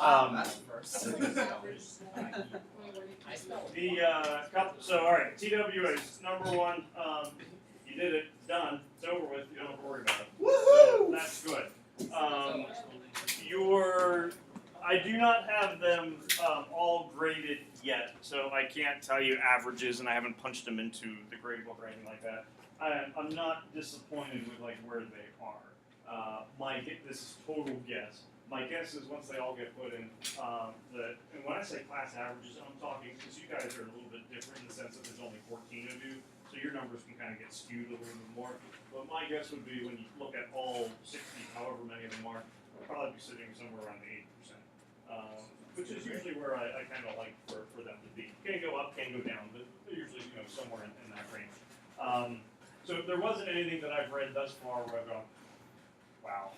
That's first. So all right, TWAs, number one, you did it, it's done, it's over with, you don't have to worry about it. Woohoo! So that's good. I do not have them all graded yet, so I can't tell you averages, and I haven't punched them into the grade book or anything like that. I'm not disappointed with like where they are. This is total guess. My guess is once they all get put in, and when I say class averages, I'm talking, because you guys are a little bit different in the sense that there's only 14 of you, so your numbers can kind of get skewed a little bit more. But my guess would be when you look at all 60, however many of them are, we'll probably be sitting somewhere around the 80%, which is usually where I kind of like for them to be. Can go up, can go down, but they're usually somewhere in that range. So there wasn't anything that I've read thus far where I've gone, wow.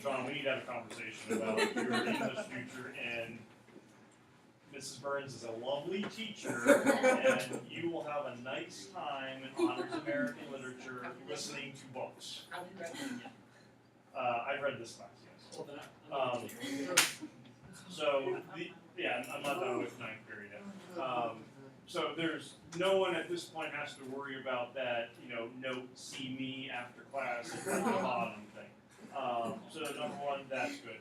John, we need to have a conversation about your English future, and Mrs. Burns is a lovely teacher, and you will have a nice time in Honors American Literature listening to books. Have you read them yet? I've read this class, yes. Well, then I'm not done with ninth period yet. So there's no one at this point has to worry about that, note, see me after class at the bottom thing. So number one, that's good.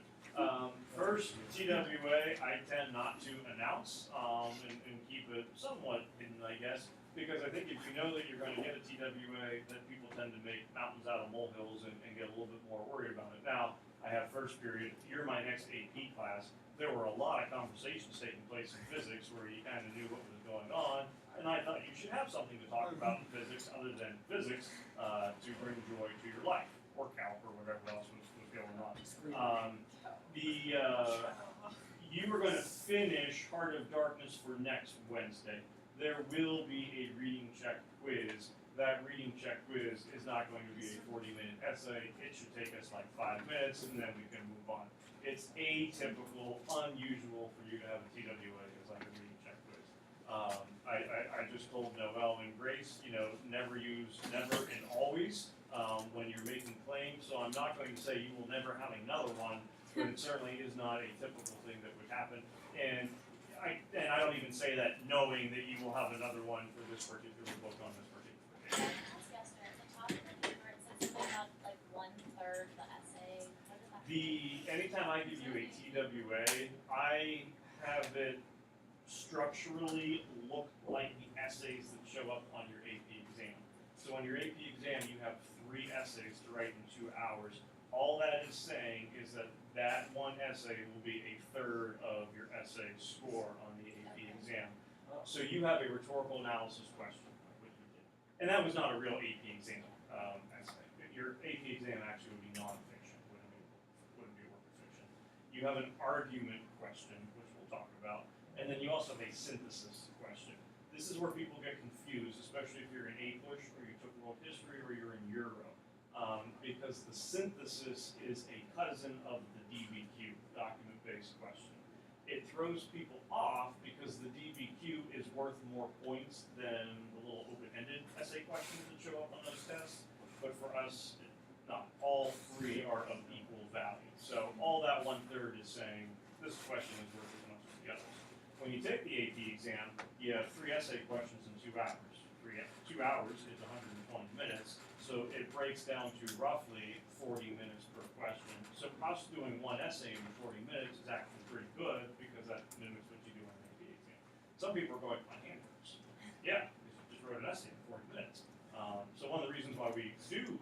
First, TWA, I tend not to announce and keep it somewhat hidden, I guess, because I think if you know that you're going to get a TWA, then people tend to make mountains out of molehills and get a little bit more worried about it. Now, I have first period, you're my next AP class. There were a lot of conversations taking place in physics where you kind of knew what was going on, and I thought you should have something to talk about in physics other than physics to bring joy to your life, or calc, or whatever else was going on. You were going to finish Heart of Darkness for next Wednesday. There will be a reading check quiz. That reading check quiz is not going to be a 40-minute essay. It should take us like 5 minutes, and then we can move on. It's atypical, unusual for you to have a TWA as like a reading check quiz. I just told Noelle and Grace, never use never and always when you're making claims. So I'm not going to say you will never have another one, but it certainly is not a typical thing that would happen. And I don't even say that knowing that you will have another one for this particular book on this particular day. Yes, sir. At the top of the paper, it says something about like 1/3 the essay. What does that mean? Anytime I give you a TWA, I have it structurally look like the essays that show up on your AP exam. So on your AP exam, you have 3 essays to write in 2 hours. All that is saying is that that one essay will be 1/3 of your essay score on the AP exam. So you have a rhetorical analysis question, which you did. And that was not a real AP exam essay. Your AP exam actually would be nonfiction, wouldn't be work of fiction. You have an argument question, which we'll talk about, and then you also have a synthesis question. This is where people get confused, especially if you're in A-Push or you took world history or you're in Euro. Because the synthesis is a cousin of the DBQ, document-based question. It throws people off because the DBQ is worth more points than the little open-ended essay questions that show up on those tests. But for us, not all 3 are of equal value. So all that 1/3 is saying this question is worth as much as the others. When you take the AP exam, you have 3 essay questions in 2 hours. 2 hours is 120 minutes. So it breaks down to roughly 40 minutes per question. So us doing 1 essay in 40 minutes is actually pretty good because that mimics what you do on the AP exam. Some people are going, my hand hurts. Yeah, you just wrote an essay in 40 minutes. So one of the reasons why we do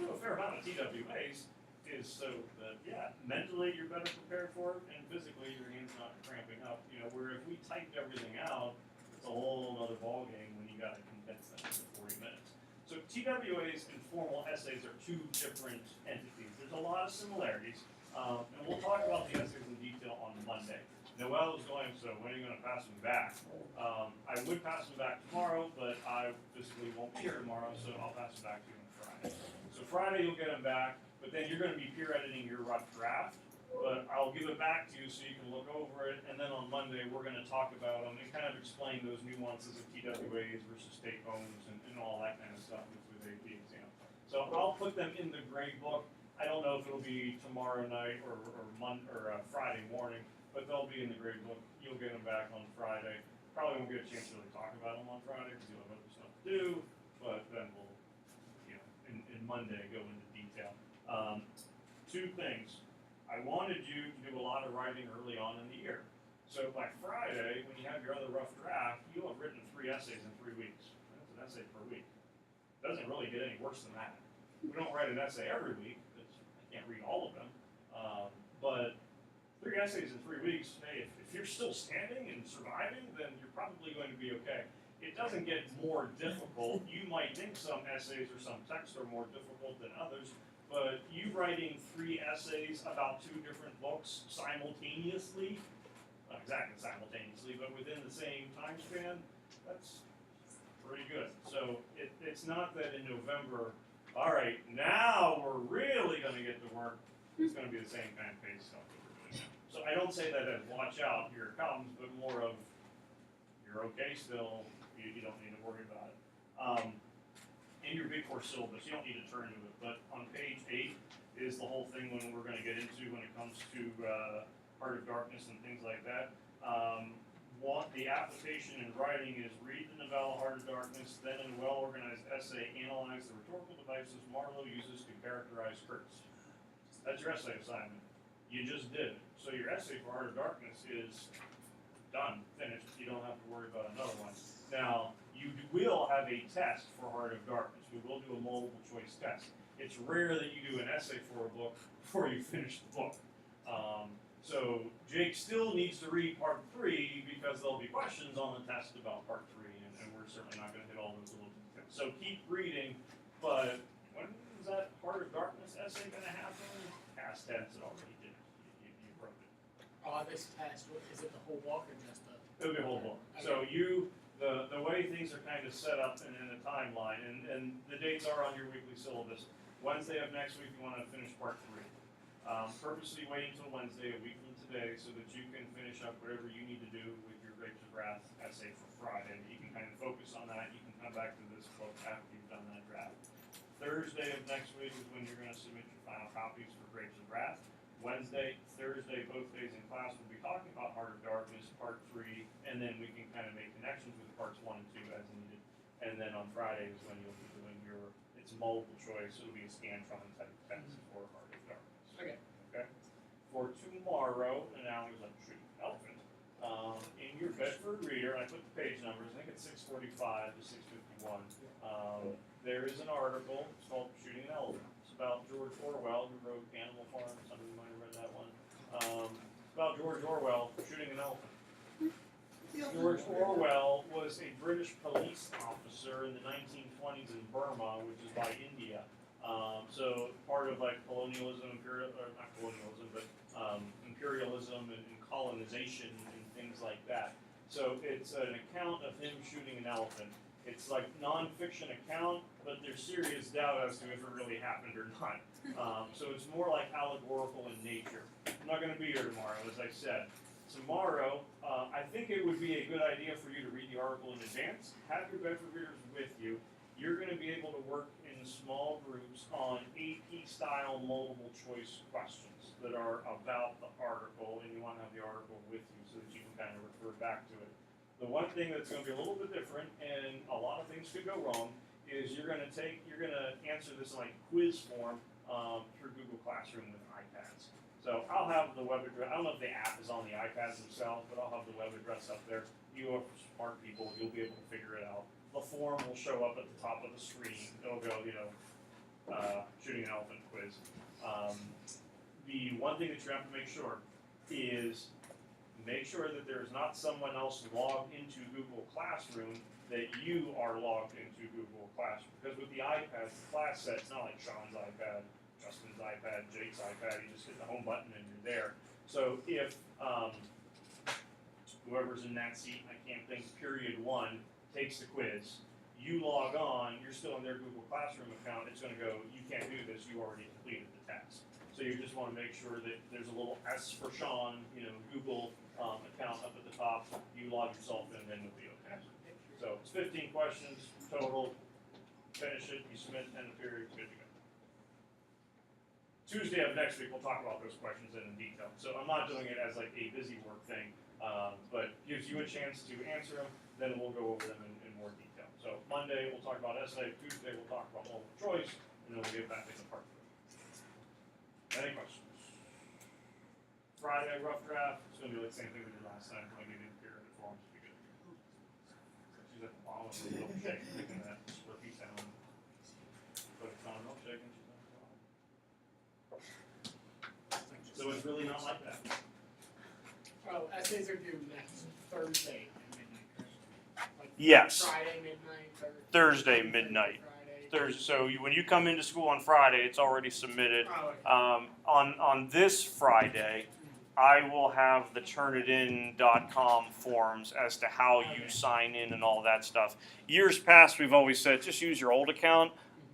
a fair amount of TWAs is so that, mentally you're better prepared for it, and physically your hand's not cramping up. Where if we typed everything out, it's a whole other ballgame when you got to condense them into 40 minutes. So TWAs and formal essays are 2 different entities. There's a lot of similarities, and we'll talk about the essays in detail on Monday. Noelle is going, so when are you going to pass them back? I would pass them back tomorrow, but I physically won't be here tomorrow, so I'll pass them back to you on Friday. So Friday you'll get them back, but then you're going to be peer editing your rough draft, but I'll give it back to you so you can look over it, and then on Monday we're going to talk about them and kind of explain those nuances of TWAs versus take-homes and all that kind of stuff with the AP exam. So I'll put them in the grade book. I don't know if it'll be tomorrow night or Friday morning, but they'll be in the grade book. You'll get them back on Friday. Probably won't get a chance to really talk about them on Friday because you'll have other stuff to do, but then we'll, in Monday go into detail. Two things. I wanted you to do a lot of writing early on in the year. So by Friday, when you have your other rough draft, you'll have written 3 essays in 3 weeks. That's an essay per week. Doesn't really get any worse than that. We don't write an essay every week, because I can't read all of them. But 3 essays in 3 weeks, hey, if you're still standing and surviving, then you're probably going to be okay. It doesn't get more difficult. You might think some essays or some texts are more difficult than others, but you writing 3 essays about 2 different books simultaneously, not exactly simultaneously, but within the same time span, that's pretty good. So it's not that in November, all right, now we're really going to get to work. It's going to be the same kind of pace stuff that we're doing now. So I don't say that as watch out, here it comes, but more of you're okay still, you don't need to worry about it. In your Big 4 syllabus, you don't need to turn to it, but on page 8 is the whole thing when we're going to get into when it comes to Heart of Darkness and things like that. The application in writing is read the novella Heart of Darkness, then in a well-organized essay, analyze the rhetorical devices Marlowe uses to characterize Kurtz. That's your essay assignment. You just did it. So your essay for Heart of Darkness is done, finished. You don't have to worry about another one. Now, you will have a test for Heart of Darkness. We will do a multiple choice test. It's rare that you do an essay for a book before you finish the book. So Jake still needs to read part 3 because there'll be questions on the test about part 3, and we're certainly not going to hit all those little details. So keep reading, but when is that Heart of Darkness essay going to happen? Past tense, it already did. You wrote it. Oh, this test, is it the whole book or just the? It'll be a whole book. Okay. So the way things are kind of set up in a timeline, and the dates are on your weekly syllabus. Wednesday of next week, you want to finish part 3. Purposely waiting until Wednesday, a week from today, so that you can finish up whatever you need to do with your Grapes of Wrath essay for Friday. You can kind of focus on that. You can come back to this book after you've done that draft. Thursday of next week is when you're going to submit your final copies for Grapes of Wrath. Wednesday, Thursday, both days in class, we'll be talking about Heart of Darkness, part 3, and then we can kind of make connections with parts 1 and 2 as needed. And then on Friday is when you'll be doing it's multiple choice, it'll be a Scantron type test for Heart of Darkness. Okay. Okay? For tomorrow, and now he's like shooting an elephant, in your Bedford Reader, I put the page numbers, I think it's 645 to 651. There is an article, it's called Shooting an Elephant. It's about George Orwell, who wrote Animal Farm, some of you might have read that one. It's about George Orwell shooting an elephant. George Orwell was a British police officer in the 1920s in Burma, which is by India. So part of like colonialism, imperialism and colonization and things like that. So it's an account of him shooting an elephant. It's like non-fiction account, but there's serious doubt as to if it really happened or not. So it's more like allegorical in nature. I'm not going to be here tomorrow, as I said. Tomorrow, I think it would be a good idea for you to read the article in advance. Have your Bedford readers with you. You're going to be able to work in small groups on AP-style multiple choice questions that are about the article, and you want to have the article with you so that you can kind of refer back to it. The one thing that's going to be a little bit different, and a lot of things could go wrong, is you're going to answer this in like quiz form through Google Classroom with iPads. So I'll have the web address. I don't know if the app is on the iPads themselves, but I'll have the web address up there. You are smart people; you'll be able to figure it out. The form will show up at the top of the screen. It'll go, shooting an elephant quiz. The one thing that you have to make sure is make sure that there is not someone else logged into Google Classroom that you are logged into Google Classroom. Because with the iPad, the class set's not like Sean's iPad, Justin's iPad, Jake's iPad. You just hit the home button and you're there. So if whoever's in that seat, I can't think, period 1, takes the quiz, you log on, you're still in their Google Classroom account, it's going to go, you can't do this, you already completed the test. So you just want to make sure that there's a little S for Sean, Google account up at the top. You log yourself in, then you'll be okay. So it's 15 questions total. Finish it, you submit, end of period, good to go. Tuesday of next week, we'll talk about those questions in detail. So I'm not doing it as like a busy work thing, but gives you a chance to answer them, then we'll go over them in more detail. So Monday, we'll talk about essay, Tuesday, we'll talk about multiple choice, and then we'll get back into part 3. Any questions? Friday, rough draft, it's gonna be like the same thing we did last time, when we didn't hear the forms, we good. She's at the bottom of the milkshake, making that slurpy sound. But it's not a milkshake, and she's at the bottom. So it's really not like that. Oh, essays are due next Thursday at midnight, correct? Like Yes. Friday midnight, Thursday midnight. Friday. So when you come into school on Friday, it's already submitted. Oh, okay. On this Friday, I will have the turnitin.com forms as to how you sign in and all that stuff. Years past, we've always said just use your old account.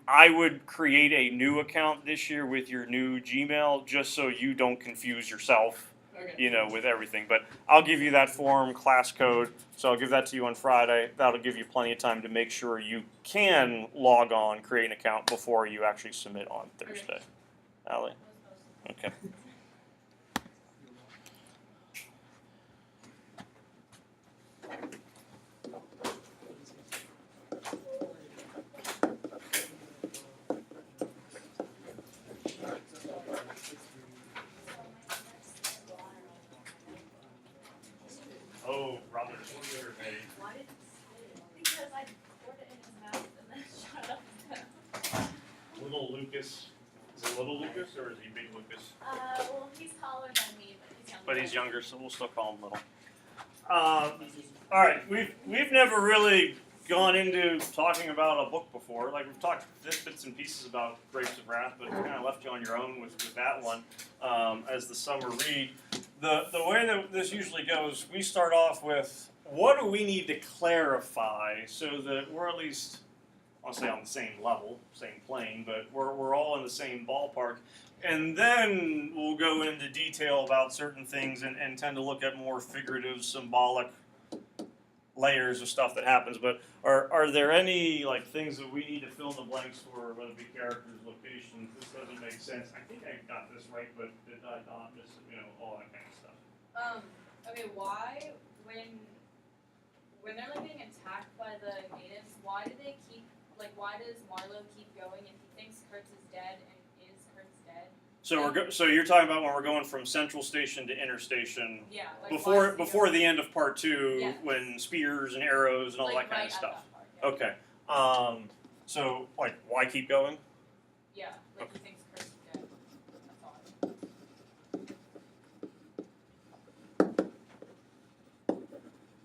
I would create a new account this year with your new Gmail just so you don't confuse yourself, Okay. with everything. But I'll give you that form, class code, so I'll give that to you on Friday. That'll give you plenty of time to make sure you can log on, create an account before you actually submit on Thursday. Allie? Okay. Oh, brother, sugar, hey. Why did it spit it? Because I poured it in his mouth and then shot it up his nose. Little Lucas. Is it little Lucas or is he big Lucas? Well, he's taller than me, but he's younger. But he's younger, so we'll still call him little. All right, we've never really gone into talking about a book before. Like we've talked bits and pieces about Grapes of Wrath, but it kind of left you on your own with that one as the summer read. The way that this usually goes, we start off with what do we need to clarify so that we're at least, I'll say on the same level, same plane, but we're all in the same ballpark. And then we'll go into detail about certain things and tend to look at more figurative, symbolic layers of stuff that happens. But are there any like things that we need to fill in the blanks for, whether it be characters, locations? This doesn't make sense. I think I got this right, but did I not miss all that kind of stuff? Okay, why when they're like being attacked by the natives, why does Marlowe keep going if he thinks Kurtz is dead and is Kurtz dead? So you're talking about when we're going from Central Station to Interstation. Yeah, like Before the end of part 2, Yeah. when spears and arrows and all like that kind right of stuff. At that part, Okay. So like, why keep going? yeah, like he thinks Kurtz is dead. That's all.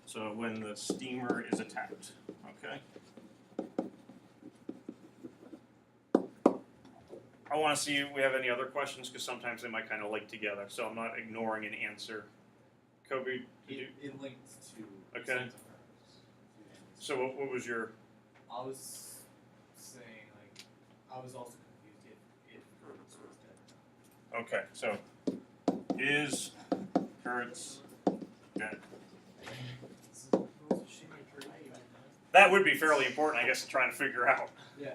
So when the steamer is attacked. Okay. I want to see if we have any other questions because sometimes they might kind of link together. So I'm not ignoring an answer. Kobe, did you? It linked to. Okay. Santa Cruz. So what was your? I was saying I was also confused if Kurtz was dead. Okay. So is Kurtz dead? That would be fairly important, I guess, to try and figure out. Yeah.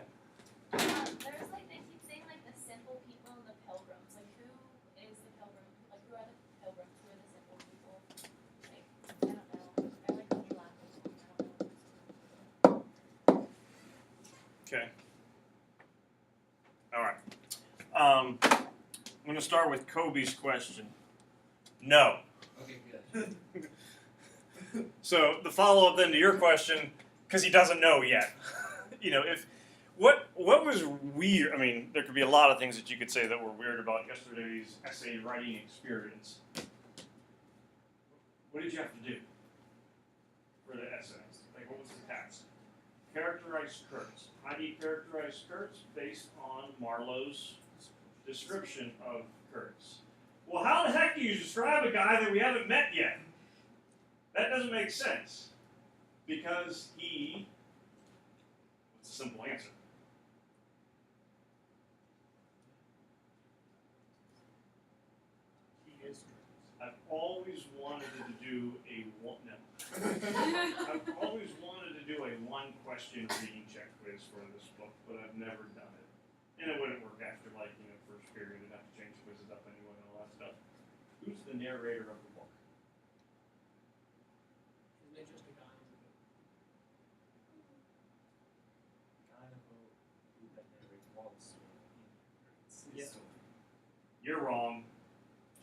There's like they keep saying like the simple people and the pilgrims. Like who is the pilgrim? Like who are the pilgrims? Who are the simple people? Like I don't know. I like the language. I don't know. Okay. All right. I'm going to start with Kobe's question. No. Okay, good. So the follow-up then to your question, because he doesn't know yet. If what was weird? I mean, there could be a lot of things that you could say that were weird about yesterday's essay writing experience. What did you have to do for the essay? Like, what was the task? Characterize Kurtz. How do you characterize Kurtz based on Marlowe's description of Kurtz? Well, how the heck do you describe a guy that we haven't met yet? That doesn't make sense. Because he, it's a simple answer. He is. I've always wanted to do a I've always wanted to do a one-question reading check quiz for this book, but I've never done it. And it wouldn't work after first period. I'd have to the narrator of the book? Isn't it just a guy on the boat? Guy in a boat who that narrates while the story. It's Yeah. story. You're wrong.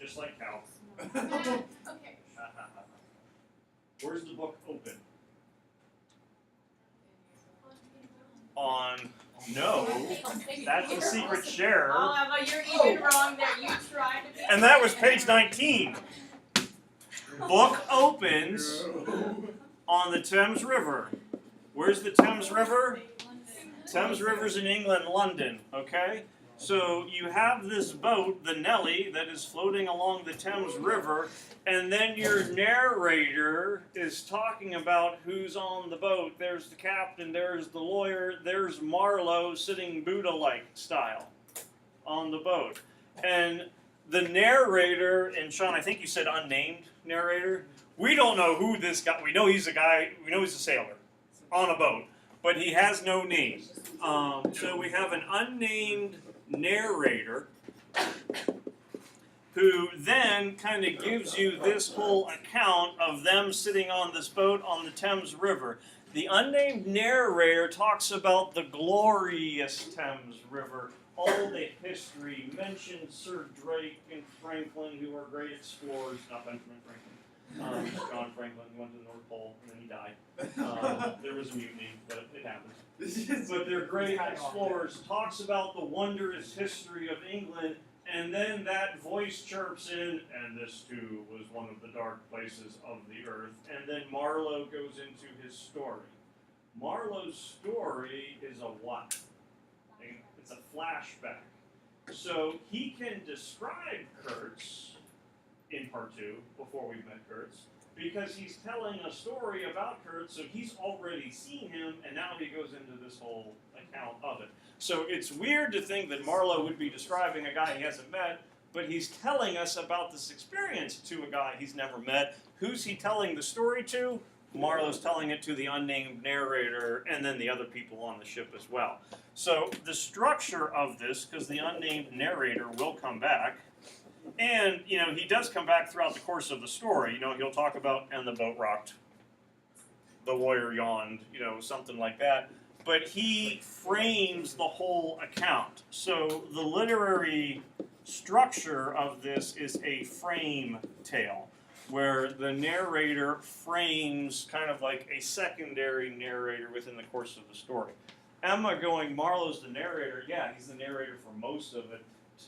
Just like Cal. Okay. Where's the book open? On no, that's the secret share, Oh, but you're even wrong there. You tried to be. and that was page 19. Book opens on the Thames River. Where's the Thames River? Thames River's in England, London, okay? So you have this boat, the Nelly, that is floating along the Thames River, and then your narrator is talking about who's on the boat. There's the captain, there's the lawyer, there's Marlowe sitting Buddha-like style on the boat. And the narrator, and Sean, I think you said unnamed narrator, we don't know who this guy, we know he's a guy, we know he's a sailor on a boat, but he has no name. So we have an unnamed narrator who then kind of gives you this whole account of them sitting on this boat on the Thames River. The unnamed narrator talks about the glorious Thames River, all the history, mentions Sir Drake and Franklin, who were great explorers, not Benjamin Franklin, John Franklin, who went to the North Pole and then he died. There was a mutiny, but it happens. But they're great explorers, talks about the wondrous history of England, and then that voice chirps in, and this too was one of the dark places of the earth, and then Marlowe goes into his story. Marlowe's story is a what? It's a flashback. So he can describe Kurtz in part 2, before we've met Kurtz, because he's telling a story about Kurt, so he's already seen him, and now he goes into this whole account of it. So it's weird to think that Marlowe would be describing a guy he hasn't met, but he's telling us about this experience to a guy he's never met. Who's he telling the story to? Marlowe's telling it to the unnamed narrator, and then the other people on the ship as well. So the structure of this, because the unnamed narrator will come back, and, you know, he does come back throughout the course of the story. You know, he'll talk about, and the boat rocked, the lawyer yawned, you know, something like that. But he frames the whole account. So the literary structure of this is a frame tale, where the narrator frames kind of like a secondary narrator within the course of the story. Emma going, Marlowe's the narrator. Yeah, he's the narrator for most of it.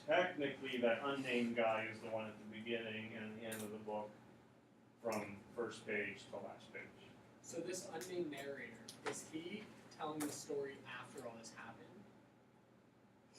Technically, that unnamed guy is the one at the beginning and the end of the book, from first page to last page. So this unnamed narrator, is he telling the story after all this happened?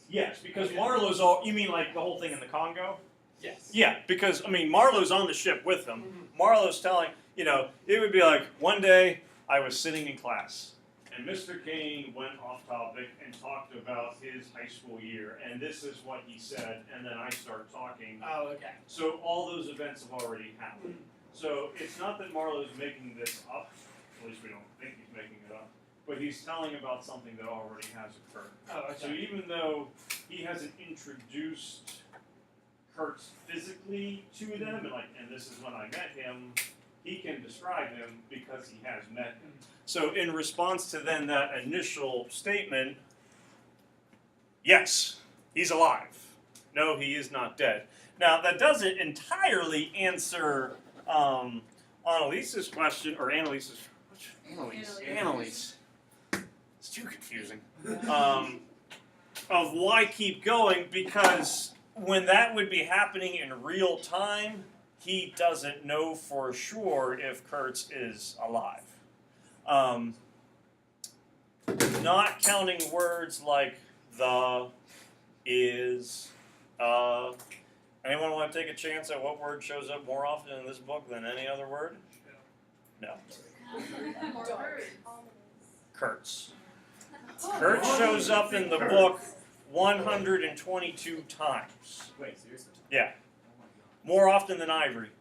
Yes, because Okay. Marlowe's all, you mean like the whole thing in the Congo? Yes. Yeah, because, I mean, Marlowe's on the ship with them. Mhm. Marlowe's telling, you know, it would be like, one day I was sitting in class, and Mr. Kane went off topic and talked about his high school year, and this is what he said, and then I start talking. Oh, okay. So all those events have already happened. So it's not that Marlowe's making this up, at least we don't think he's making it up, but he's telling about something that already has occurred. Oh, okay. So even though he hasn't introduced Kurtz physically to them, and this is when I met him, he can describe him because he has met him. So in response to then that initial statement, yes, he's alive. No, he is not dead. Now that doesn't entirely answer Annalise's question, or Annalise's, Annalise. It's too confusing. Of why keep going, because when that would be happening in real time, he doesn't know for sure if Kurtz is alive. Not counting words like the, is, anyone want to take a chance at what word shows up more often in this book than any other word? No. Kurtz. Kurtz shows up in the book 122 times. Wait, seriously? Yeah. Oh my god. More often than Ivory.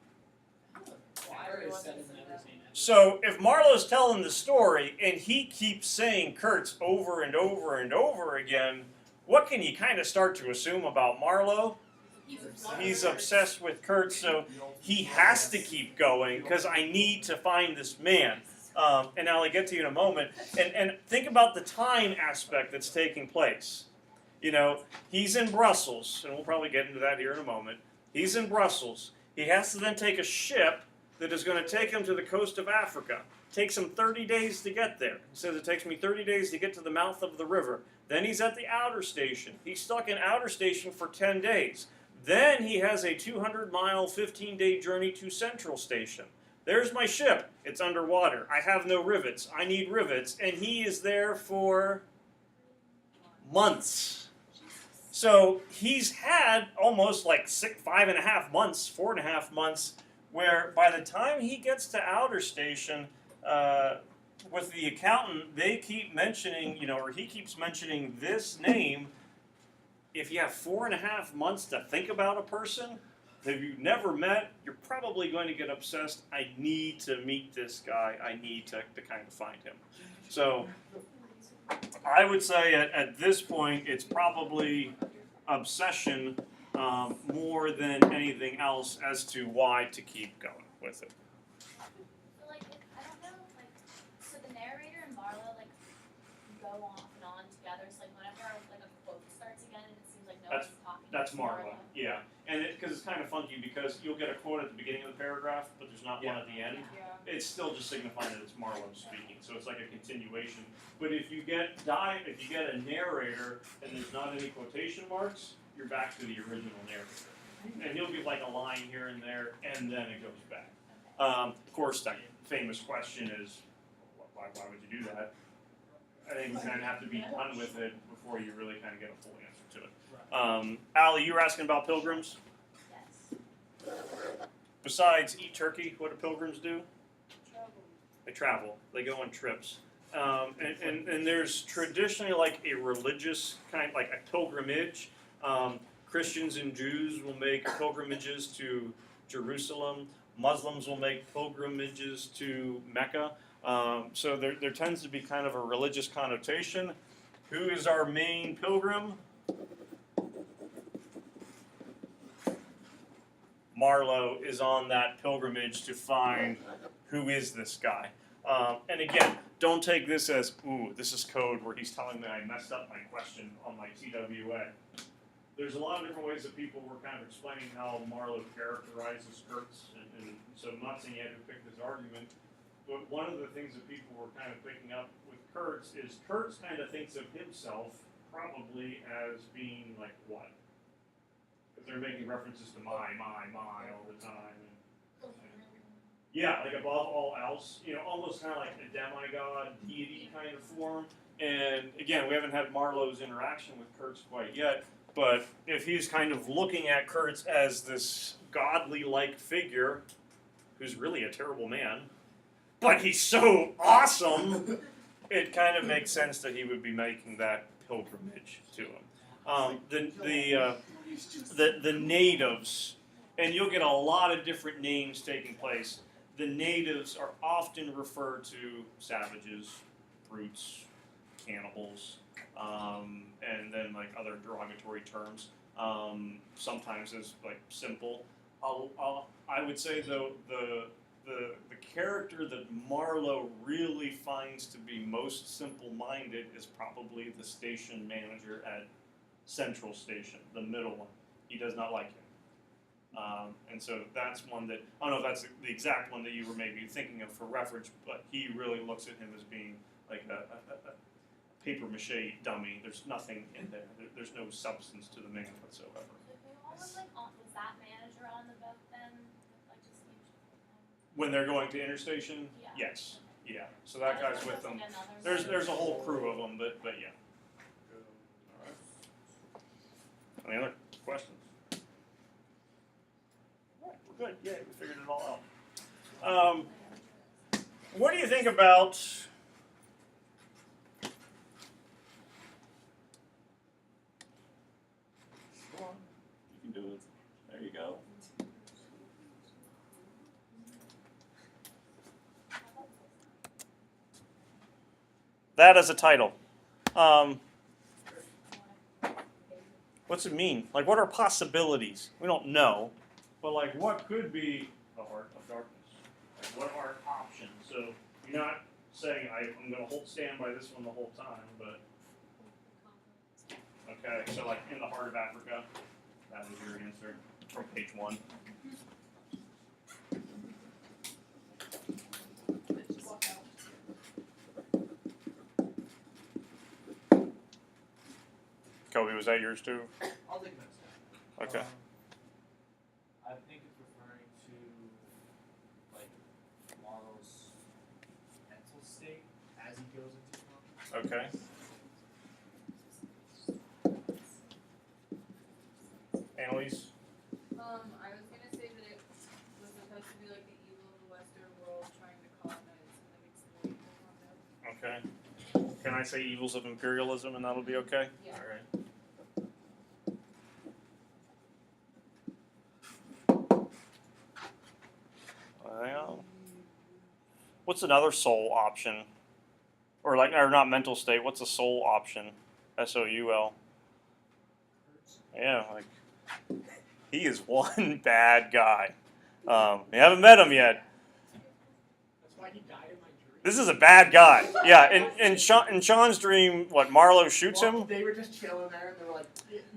Wire is said in every scene. So if Marlowe's telling the story and he keeps saying Kurtz over and over and over again, what can you kind of start to assume about Marlowe? He's obsessed with Kurt, so he has to keep going because I need to find this man. And I'll get to you in a moment. And think about the time aspect that's taking place. You know, he's in Brussels, and we'll probably get into that here in a moment. He's in Brussels. He has to then take a ship that is going to take him to the coast of Africa. It takes him 30 days to get there. He says it takes me 30 days to get to the mouth of the river. Then he's at the outer station. He's stuck in outer station for 10 days. Then he has a 200-mile, 15-day journey to central station. There's my ship. It's underwater. I have no rivets. I need rivets. And he is there for months. So he's had almost like 5.5 months, 4.5 months, where by the time he gets to outer station with the accountant, they keep mentioning, or he keeps mentioning this name. If you have 4.5 months to think about a person that you've never met, you're probably going to get obsessed. I need to meet this guy. I need to kind of find him. So I would say at this point, it's probably obsession more than anything else as to why to keep going with it. So like, I don't know, like, so the narrator and Marlo like go off and on together. So like, whenever like a quote starts again, and it seems like no one's talking. That's to Marlo, yeah. And because it's kind of funky because you'll get a quote at the beginning of the paragraph, but there's not one at the end. Yeah. It's still just signifying that it's Marlo speaking, so it's like a continuation. But if you get a narrator and there's not any quotation marks, you're back to the original narrator. And he'll give like a line here and there, and then it goes back. Of course, that famous question is, why would you do that? I think you kind of have to be done with it before you really kind of get a full answer to it. Allie, you were asking about pilgrims? Yes. Besides eat turkey, what do pilgrims do? They travel. They go on trips. And there's traditionally like a religious kind, like a pilgrimage. Christians and Jews will make pilgrimages to Jerusalem. Muslims will make pilgrimages to Mecca. So there tends to be kind of a religious connotation. Who is our main pilgrim? Marlo is on that pilgrimage to find who is this guy. And again, don't take this as, ooh, this is code where he's telling me I messed up my question on my TWA. There's a lot of different ways that people were kind of explaining how Marlo characterizes Kurtz, and so I'm not saying you had to pick this argument, but one of the things that people were kind of picking up with Kurtz is Kurtz kind of thinks of himself probably as being like what? Because they're making references to my all the time. Yeah, like above all else, almost kind of like a demigod, deity kind of form. And again, we haven't had Marlo's interaction with Kurtz quite yet, but if he's kind of looking at Kurtz as this godly-like figure, who's really a terrible man, but he's so awesome, it kind of makes sense that he would be making that pilgrimage to him. The natives, and you'll get a lot of different names taking place. The natives are often referred to savages, brutes, cannibals, and then like other derogatory terms. Sometimes as like simple. I would say though the character that Marlo really finds to be most simple-minded is probably the station manager at Central Station, the middle one. He does not like him. And so that's one that, I don't know if that's the exact one that you were maybe thinking of for reference, but he really looks at him as being like a papier-mâché dummy. There's nothing in there. There's no substance to the man whatsoever. So who almost like was that manager on the boat then? Like just When they're going to Interstation? Yeah. Yes. Yeah. So that guy's with them. There's a whole crew of them, but yeah. All right. Any other questions? All right, we're good. Yeah, we figured it all out. What do you think about you can do it. There you go. That as a title. What's it mean? Like, what are possibilities? We don't know. But, like, what could be the heart of darkness? Like, what are options? So, you're not saying, I'm going to stand by this one the whole time, but, okay, so, like, in the heart of Africa, that was your answer from page 1. Just walk out. Kobe, was that yours too? I'll take next time. Okay. I think it's referring to like Marlo's mental state as he goes into smoking. Okay. Annalise? I was gonna say that it was supposed to be like the evil of the Western world trying to colonize and like exploit the concept. Okay. Can I say evils of imperialism and that'll be okay? Yeah. All right. Well, what's another soul option? Or not mental state, what's a soul option? SOUL. Yeah, like, he is one bad guy. You haven't met him yet. That's why he died in my dream. This is a bad guy. Yeah, in Sean's dream, what, Marlo shoots Well, him? they were just chilling there, and they were like,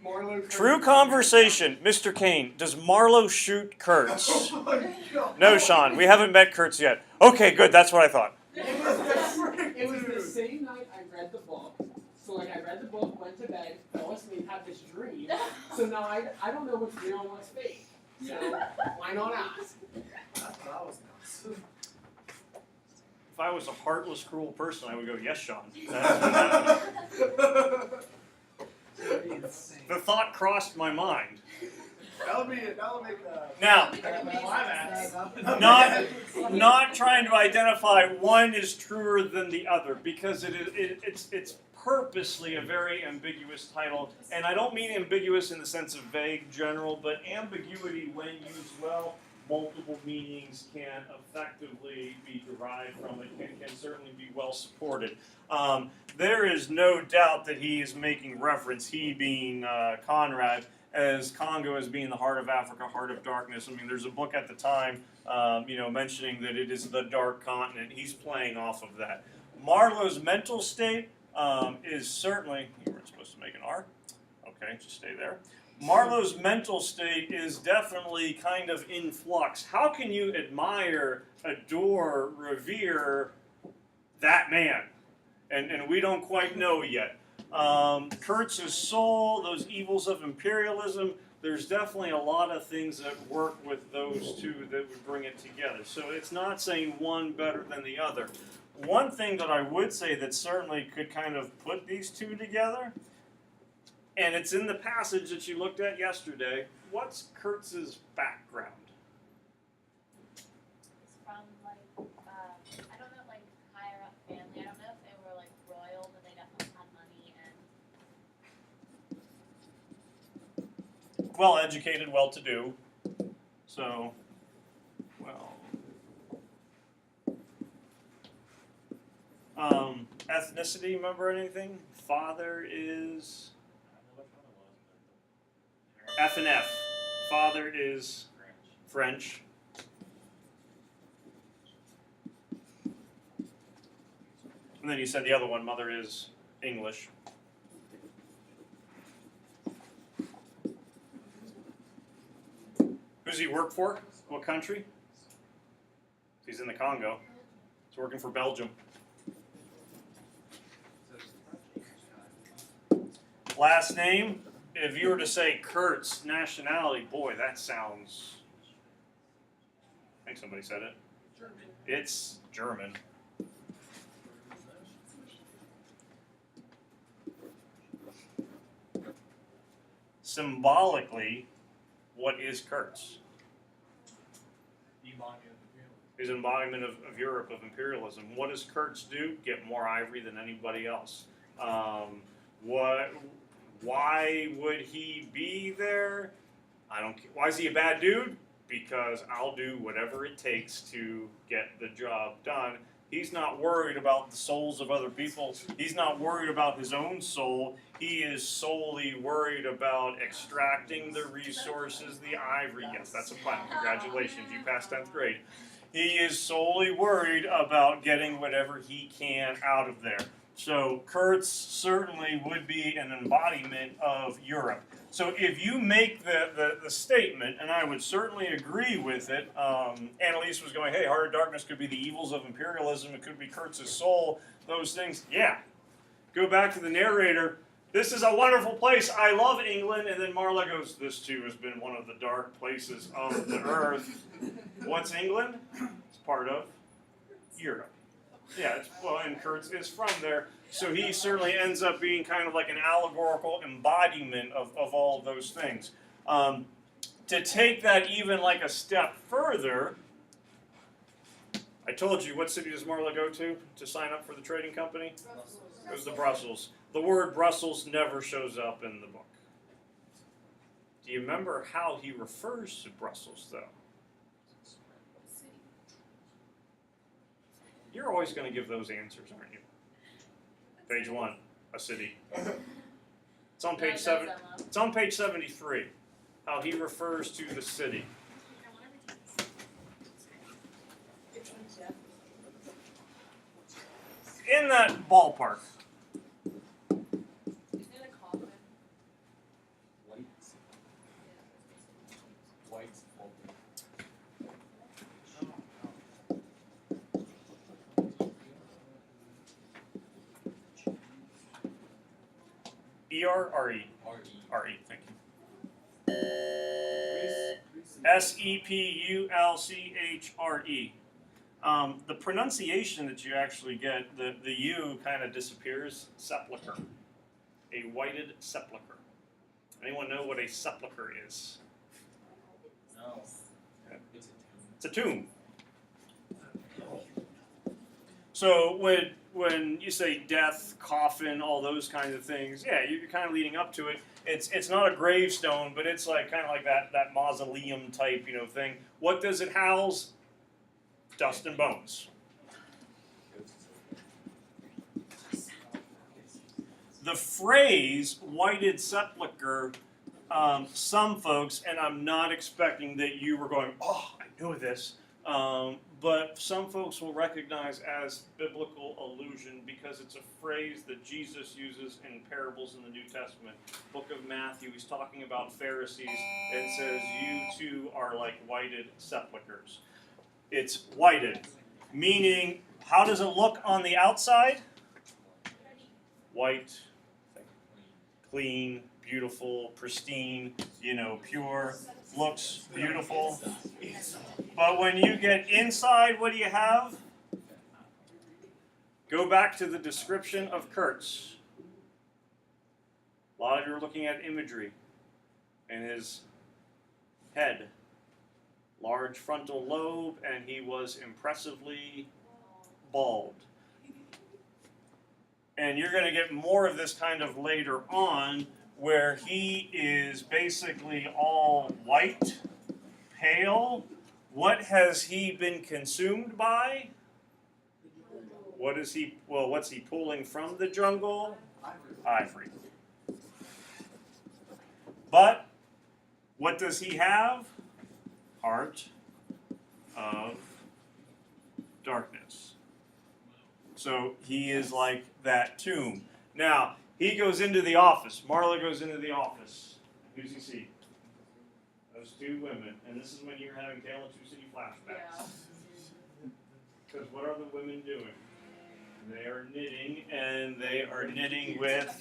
Marlo. True conversation. Mr. Kane, does Marlo shoot Kurtz? Oh my God. No, Sean, we haven't met Kurtz yet. Okay, good, that's what I thought. It was the same night I read the book. So like I read the book, went to bed, fell asleep, had this dream. So now I don't know what's real and what's fake. So why not ask? That's what I was nuts. If I was a heartless, cruel person, I would go, yes, Sean. Insane. The thought crossed my mind. That'll make Now, climax. not trying to identify one is truer than the other, because it's purposely a very ambiguous title, and I don't mean ambiguous in the sense of vague, general, but ambiguity when used well, multiple meanings can effectively be derived from it, can certainly be well supported. There is no doubt that he is making reference, he being Conrad, as Congo as being the heart of Africa, heart of darkness. I mean, there's a book at the time, mentioning that it is the dark continent. He's playing off of that. Marlo's mental state is certainly, you weren't supposed to make an R. Okay, just stay there. Marlo's mental state is definitely kind of in flux. How can you admire, adore, revere that man? And we don't quite know yet. Kurtz's soul, those evils of imperialism, there's definitely a lot of things that work with those two that would bring it together. So it's not saying one better than the other. One thing that I would say that certainly could kind of put these two together, and it's in the passage that you looked at yesterday, what's Kurtz's background? It's from like I don't know, like higher up family. I don't know if they were like royal, but they definitely had money and Well educated, well to do. So, well. Ethnicity, remember anything? Father is F and F. Father is French. And then you said the other one, mother is English. Who's he work for? What country? He's in the Congo. He's working for Belgium. Last name, if you were to say Kurtz, nationality, boy, that sounds... I think somebody said it. German. It's German. Symbolically, what is Kurtz? He's an embodiment of Europe, of imperialism. What does Kurtz do? Get more ivory than anybody else. Why would he be there? I don't. Why is he a bad dude? Because I'll do whatever it takes to get the job done. He's not worried about the souls of other people. He's not worried about his own soul. He is solely worried about extracting the resources, the ivory. Yes, that's a pun. Congratulations, you passed 10th grade. He is solely worried about getting whatever he can out of there. So Kurtz certainly would be an embodiment of Europe. So if you make the statement, and I would certainly agree with it, Annalise was going, hey, Heart of Darkness could be the evils of imperialism, it could be Kurtz's soul, those things. Yeah. Go back to the narrator. This is a wonderful place. I love England. And then Marla goes, this too has been one of the dark places of the earth. What's England? It's part of Europe. Yeah, and Kurtz is from there. So he certainly ends up being kind of like an allegorical embodiment of all of those things. To take that even like a step further, I told you, what city does Marla go to sign up for the trading company? It goes to Brussels. The word Brussels never shows up in the book. Do you remember how he refers to Brussels, though? You're always going to give those answers, aren't you? Page 1, a city. It's on page 7. It's on page 73. How he refers to the city. In that ballpark. Is it a coffin? White. E-R-R-E. R-E. R-E, thank you. S-E-P-U-L-C-H-R-E. The pronunciation that you actually get, the U kind of disappears. Sepulcher. A whited sepulcher. Anyone know what a sepulcher is? No. Yeah. It's a It's a tomb. So when you say death, coffin, all those kinds of things, yeah, you're kind of leading up to it. It's not a gravestone, but it's like kind of like that mausoleum type, thing. What does it house? Dust and bones. The phrase "whited sepulcher," some folks, and I'm not expecting that you were going, oh, I know this, but some folks will recognize as biblical allusion because it's a phrase that Jesus uses in parables in the New Testament. Book of Matthew, he's talking about Pharisees, and says, you too are like whited sepulchers. It's whited, meaning, how does it look on the outside? White, clean, beautiful, pristine, pure, looks beautiful. But when you get inside, what do you have? Go back to the description of Kurtz. A lot of you are looking at imagery and his head. Large frontal lobe, and he was impressively bald. And you're going to get more of this kind of later on, where he is basically all white, pale. What has he been consumed by? What's he pulling from the jungle? Ivory. But what does he have? Heart of darkness. So he is like that tomb. Now, he goes into the office. Marla goes into the office. Who's he see? Those two women. And this is when you're having Tale of Two City flashbacks. Because what are the women doing? They are knitting, and they are knitting with...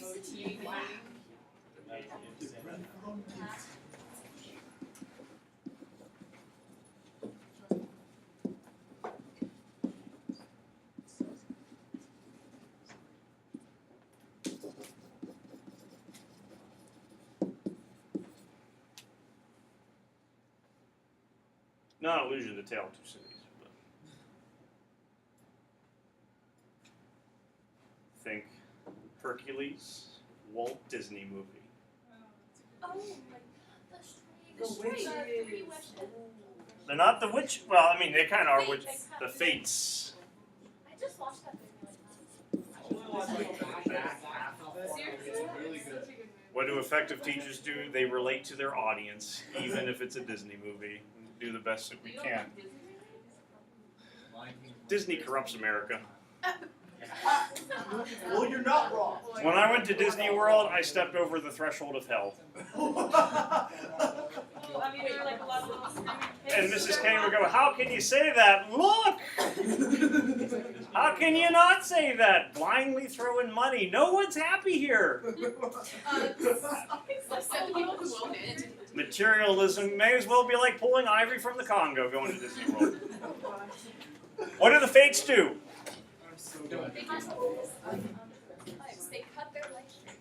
Not allusion to Tale of Two Cities, but think Hercules, Walt Disney movie. Oh my god, the three wishes. They're not the witch. Well, I mean, they kind of are witch. The Fates. I just watched that movie like that. I only watched like the back half of it. Seriously? It's really It's good. such a good movie. What do effective teachers do? They relate to their audience, even if it's a Disney movie. Do the best that we You don't can. like Disney movies? Lion King. Disney corrupts America. Well, you're not wrong. When I went to Disney World, I stepped over the threshold of hell. Well, I mean, there were like a lot of little screaming kids. And Mrs. Kane would go, "How can you say that? Look! How can you not say that? Blindly throwing money. No one's happy here. Except the people who own it. Materialism may as well be like pulling ivory from the Congo going to Disney World." What do the Fates do? I'm so done. They cut pipes. They cut their light string.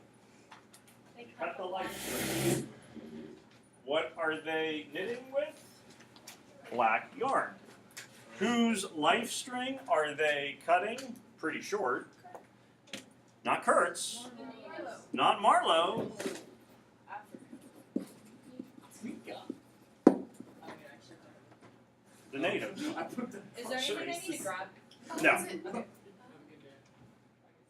They Cut the light string. What are they knitting with? Black yarn. Whose life string are they cutting? Pretty short. Not Kurt's. Not Marlowe. The natives. Is there anything I need to grab? No. Okay.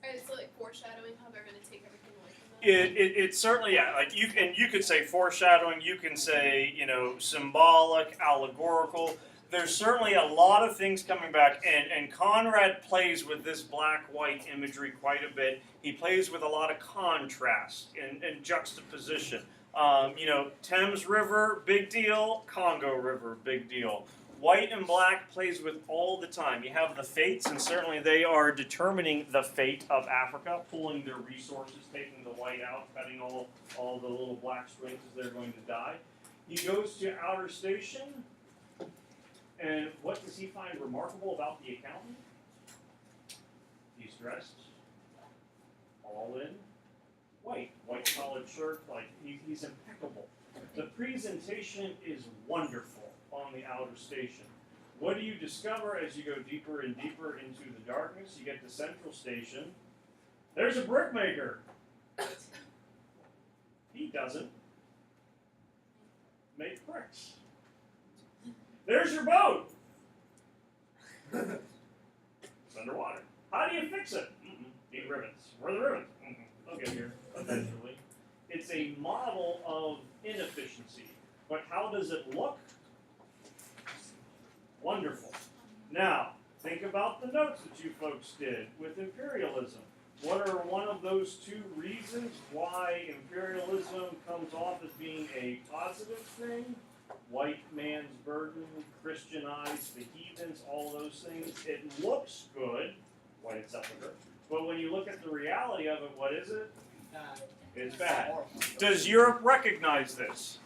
It's like foreshadowing how they're going to take everything away from them. It certainly, yeah, like you could say foreshadowing, you can say, symbolic, allegorical. There's certainly a lot of things coming back, and Conrad plays with this black-white imagery quite a bit. He plays with a lot of contrast and juxtaposition. Thames River, big deal. Congo River, big deal. White and black plays with all the time. You have the fates, and certainly they are determining the fate of Africa, pulling their resources, taking the white out, cutting all the little black strings as they're going to die. He goes to outer station, and what does he find remarkable about the accountant? He's dressed all in white collared shirt, like he's impeccable. The presentation is wonderful on the outer station. What do you discover as you go deeper and deeper into the darkness? You get to Central Station. There's a brickmaker. He doesn't make bricks. There's your boat. It's underwater. How do you fix it? Need ribbons. Where are the ribbons? They'll get here eventually. It's a model of inefficiency. But how does it look? Wonderful. Now, think about the notes that you folks did with imperialism. What are one of those two reasons why imperialism comes off as being a positive thing? White man's burden, Christianize the heathens, all those things. It looks good, white sepulchre, but when you look at the reality of it, what is it? It's bad. Does Europe recognize this?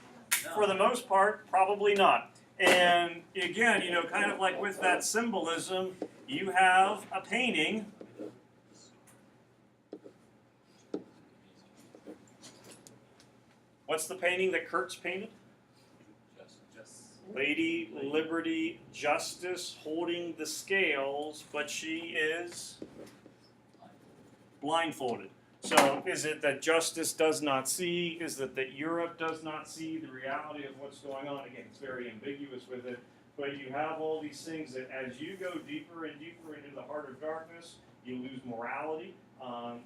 For the most part, probably not. And again, kind of like with that symbolism, you have a painting. What's the painting that Kurtz painted? Lady Liberty Justice holding the scales, but she is blindfolded. So is it that justice does not see? Is it that Europe does not see the reality of what's going on? Again, it's very ambiguous with it. But you have all these things that as you go deeper and deeper into the heart of darkness, you lose morality.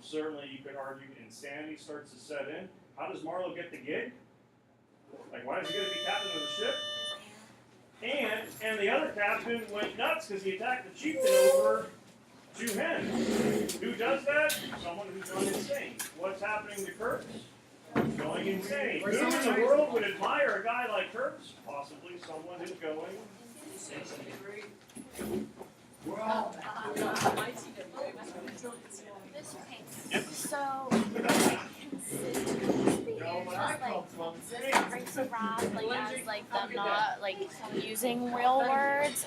Certainly you could argue insanity starts to set in. How does Marlowe get the gig? Like, why is he going to be captain of the ship? And the other captain went nuts because he attacked the chieftain over 2 hens. Who does that? Someone who's gone insane. What's happening to Kurtz? Going insane. Who in the world would admire a guy like Kurtz? Possibly someone who's going insane. This paint. Yep. So consistently, just like breaks around, like as like them not like using real words.